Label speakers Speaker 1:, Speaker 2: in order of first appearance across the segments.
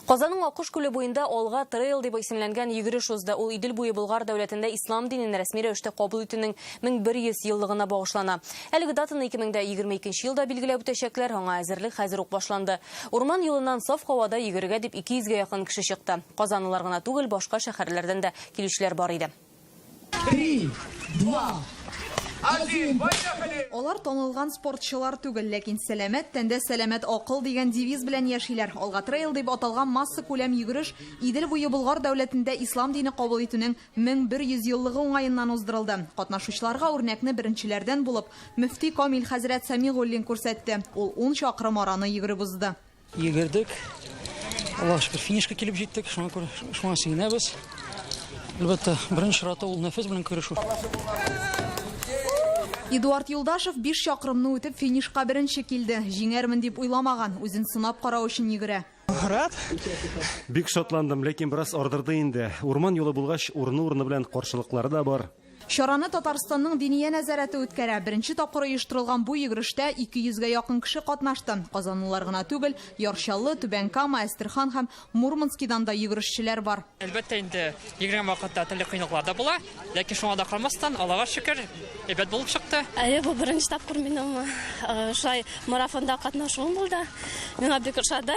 Speaker 1: Казанның Акыш күле буенда Алга трейл дип исемләнгән йөгереш узды. Ул Идел буе Болгар дәүләтендә ислам динен рәсми рәвештә кабул итүнең 1100 еллыгына багышлана. Әлеге датаны 2022 елда билгеләп үтәчәкләр, аңа әзерлек хәзер үк башланды. Урман юлыннан саф һавада йөгергә дип 200-гә якын кеше чыкты. Казанлылар гына түгел, башка шәһәрләрдән дә килүчеләр бар иде.
Speaker 2: 3, 2,
Speaker 3: Олар танылган спортчылар түгел, ләкин сәламәт тәндә сәламәт акыл дигән девиз белән яшиләр. Алга трейл дип аталган масса күләм йөгереш Идел буе Болгар дәүләтендә ислам дине кабул итүнең 1100 еллыгы уңаеннан уздырылды. Катнашучыларга үрнәкне беренчеләрдән булып мөфти Камил хәзрәт Самигуллин күрсәтте. Ул 10 чакрым араны йөгереп узды.
Speaker 2: Йөгердек. Аллаһ шөкер, финишка килеп җиттек. Шуңа сөенәбез. Әлбәттә, беренче чиратта ул нәфес белән көрәшү.
Speaker 3: Эдуард Юлдашев 5 чакрымны үтеп финишка беренче килде. Җиңәрмен дип уйламаган, үзен сынап карау өчен йөгерә.
Speaker 4: Рад. Бик шатландым, ләкин бераз ардырды инде. Урман юлы булгач, урыны белән каршылыклары да бар.
Speaker 3: Шараны Татарстанның диния нәзарәте үткәрә. Беренче тапкыр оештырылган бу йөгерештә 200-гә якын кеше катнашты. Казанлылар гына түгел, Яршаллы, Түбән-Кама, Әстерхан һәм Мурманскидан да йөгерешчеләр бар.
Speaker 5: Әлбәттә инде йөгергән вакытта төрле кыйнлыклар да була, ләкин шуңа да карамастан, Аллага шөкер, әйбәт булып чыкты.
Speaker 6: Бу беренче тапкыр минем шулай марафонда катнашуым булды. Миңа бик ошады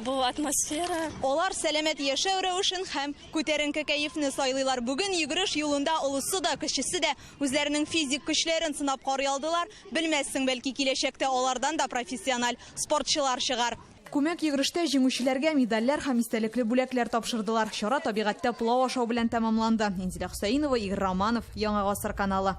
Speaker 6: бу атмосфера.
Speaker 3: Алар сәламәт яшәү рәвешен һәм күтәренке кәефне сайлыйлар. Бүген йөгереш юлында олысы да, кешесе дә үзләренең физик көчләрен сынап карый алдылар. Белмәссең, бәлки киләчәктә алардан да профессиональ спортчылар чыгар. Күмәк йөгерештә җиңүчеләргә медальләр һәм истәлекле бүләкләр тапшырдылар. Чара табигатьтә пылау ашау белән тәмамланды. Инзилә Хөсәенова, Игорь Романов, Яңа гасыр каналы.